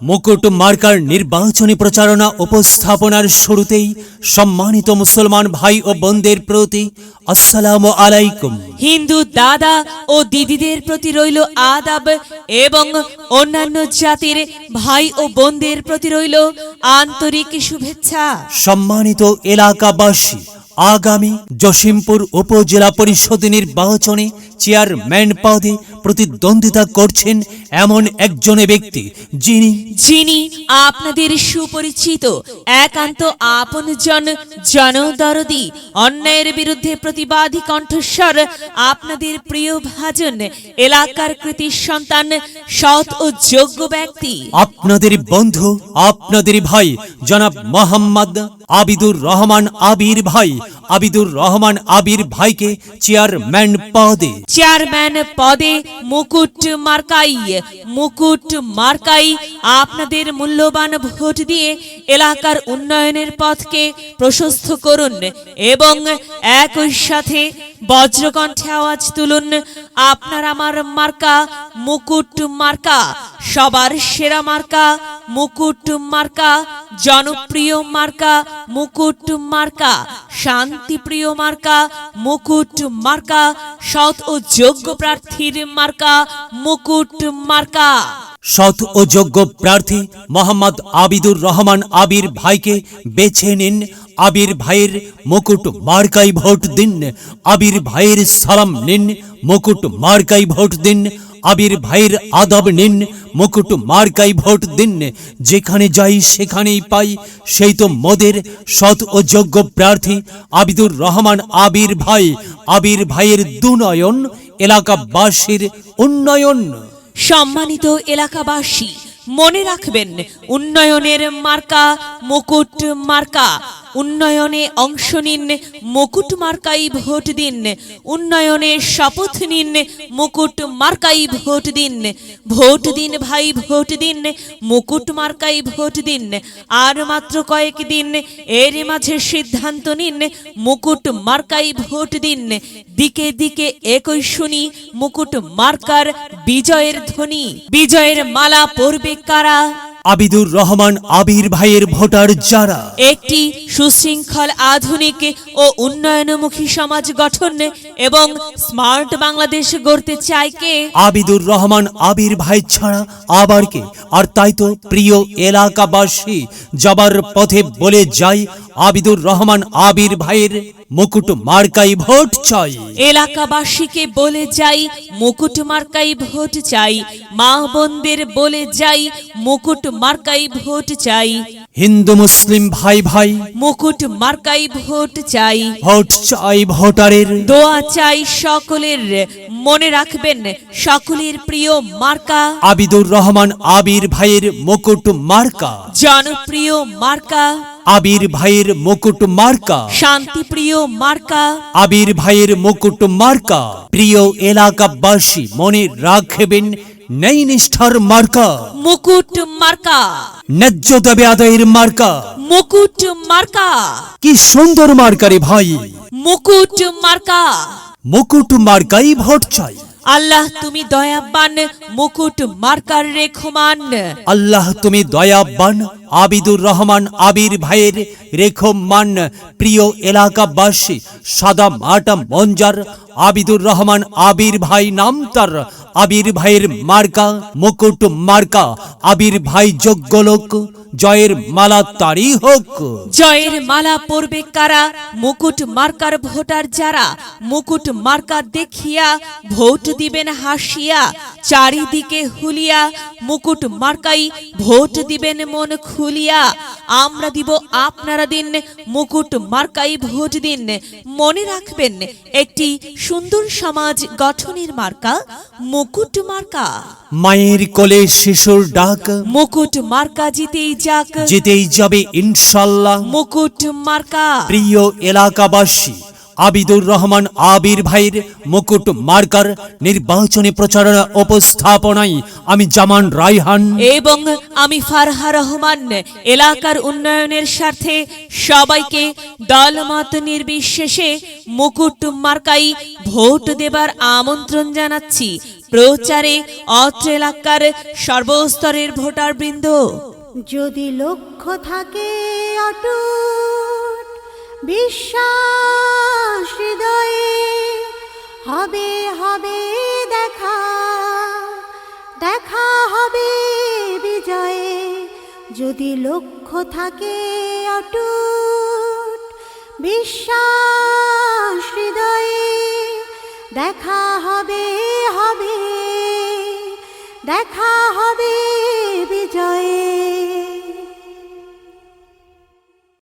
মুকুট মার্কার নির্বাচনী প্রচারণা উপস্থাপনার শুরুতেই সম্মানিত মুসলমান ভাই ও বোনদের প্রতি আসসালামু আলাইকুম। হিন্দু দাদা ও দিদিদের প্রতি রইল আদাব এবং অন্যান্য জাতির ভাই ও বোনদের প্রতি রইল আন্তরিক শুভেচ্ছা। সম্মানিত এলাকাবাসী, আগামী জসিমপুর উপজেলা পরিষদ নির্বাচনে চেয়ারম্যান পদে প্রতিদ্বন্দ্বিতা করছেন এমন একজন ব্যক্তি যিনি আপনাদের সুপরিচিত একান্ত আপনজন, জনদরদি, অন্যায়ের বিরুদ্ধে প্রতিবাদী কণ্ঠস্বর, আপনাদের প্রিয় ভাজন, এলাকার কৃতি সন্তান, সৎ ও যোগ্য ব্যক্তি, আপনাদের বন্ধু, আপনাদের ভাই জনাব মোহাম্মদ আবিদুর রহমান আবির ভাই। আবিদুর রহমান আবির ভাইকে চেয়ারম্যান পদে মুকুট মার্কাই আপনাদের মূল্যবান ভোট দিয়ে এলাকার উন্নয়নের পথকে প্রশস্ত করুন এবং একই সাথে বজ্রকণ্ঠে আওয়াজ তুলুন, আপনার আমার মার্কা মুকুট মার্কা, সবার সেরা মার্কা মুকুট মার্কা, জনপ্রিয় মার্কা মুকুট মার্কা, শান্তিপ্রিয় মার্কা মুকুট মার্কা, সৎ ও যোগ্য প্রার্থীর মার্কা মুকুট মার্কা। সৎ ও যোগ্য প্রার্থী মোহাম্মদ আবিদুর রহমান আবির ভাইকে বেছে নিন। আবির ভাইয়ের মুকুট মার্কাই ভোট দিন। আবির ভাইয়ের সালাম নিন, মুকুট মার্কাই ভোট দিন। আবির ভাইয়ের আদব নিন, মুকুট মার্কাই ভোট দিন। যেখানে যাই সেখানেই পাই, সেই তো মোদের সৎ ও যোগ্য প্রার্থী আবিদুর রহমান আবির ভাই। আবির ভাইয়ের দুনয়ন, এলাকাবাসীর উন্নয়ন। সম্মানিত এলাকাবাসী, মনে রাখবেন, উন্নয়নের মার্কা মুকুট মার্কা। উন্নয়নে অংশ নিন, মুকুট মার্কাই ভোট দিন। উন্নয়নে শপথ নিন, মুকুট মার্কাই ভোট দিন। ভোট দিন ভাই, ভোট দিন, মুকুট মার্কাই ভোট দিন। আর মাত্র কয়েক দিন, এর মাঝে সিদ্ধান্ত নিন, মুকুট মার্কাই ভোট দিন। দিকে দিকে একই শুনি মুকুট মার্কার বিজয়ের ধ্বনি। বিজয়ের মালা পরবে কারা? আবিদুর রহমান আবির ভাইয়ের ভোটার যারা একটি সুশৃঙ্খল, আধুনিক ও উন্নয়নমুখী সমাজ গঠন এবং স্মার্ট বাংলাদেশ গড়তে চায় কে? আবিদুর রহমান আবির ভাই ছাড়া আবার কে? আর তাই তো প্রিয় এলাকাবাসী, যাবার পথে বলে যাই, আবিদুর রহমান আবির ভাইয়ের মুকুট মার্কাই ভোট চাই। এলাকাবাসীকে বলে যাই, মুকুট মার্কাই ভোট চাই। মা বোনদের বলে যাই, মুকুট মার্কাই ভোট চাই। হিন্দু মুসলিম ভাই ভাই, মুকুট মার্কাই ভোট চাই। ভোট চাই ভোটারের, দোয়া চাই সকলের। মনে রাখবেন, সকলের প্রিয় মার্কা আবিদুর রহমান আবির ভাইয়ের মুকুট মার্কা, জনপ্রিয় মার্কা আবির ভাইয়ের মুকুট মার্কা, শান্তিপ্রিয় মার্কা আবির ভাইয়ের মুকুট মার্কা। প্রিয় এলাকাবাসী, মনে রাখবেন, নেই নিষ্ঠার মার্কা মুকুট মার্কা, ন্যায্য দাবি আদায়ের মার্কা মুকুট মার্কা। কি সুন্দর মার্কা রে ভাই! মুকুট মার্কা, মুকুট মার্কাই ভোট চাই। আল্লাহ তুমি দয়াবান, মুকুট মার্কার রেখমান। আল্লাহ তুমি দয়াবান, আবিদুর রহমান আবির ভাইয়ের রেখমান। প্রিয় এলাকাবাসী, সাদা মাটা মঞ্জার আবিদুর রহমান আবির ভাই নাম তার। আবির ভাইয়ের মার্কা মুকুট মার্কা। আবির ভাই যোগ্য লোক, জয়ের মালা তারই হোক। জয়ের মালা পরবে কারা? মুকুট মার্কার ভোটার যারা। মুকুট মার্কা দেখিয়া ভোট দিবেন হাসিয়া, চারিদিকে হুলিয়া। মুকুট মার্কাই ভোট দিবেন মন খুলিয়া। আমরা দিব, আপনারা দিন, মুকুট মার্কাই ভোট দিন। মনে রাখবেন, একটি সুন্দর সমাজ গঠনের মার্কা মুকুট মার্কা। মায়ের কোলে শিশুর ডাক, মুকুট মার্কা জিতেই যাক, জিতেই যাবে ইনশাল্লাহ মুকুট মার্কা। প্রিয় এলাকাবাসী, আবিদুর রহমান আবির ভাইয়ের মুকুট মার্কার নির্বাচনী প্রচারণা উপস্থাপনায় আমি জামান রায়হান এবং আমি ফারহা রহমান এলাকার উন্নয়নের স্বার্থে সবাইকে দলমত নির্বিশেষে মুকুট মার্কাই ভোট দেবার আমন্ত্রণ জানাচ্ছি। প্রচারে অত্র এলাকার সর্বস্তরের ভোটারবৃন্দ। যদি লক্ষ্য থাকে অটুট বিশ্বাস হৃদয়ে, হবে হবে দেখা, দেখা হবে বিজয়ে। যদি লক্ষ্য থাকে অটুট বিশ্বাস হৃদয়ে, দেখা হবে হবে, দেখা হবে বিজয়ে।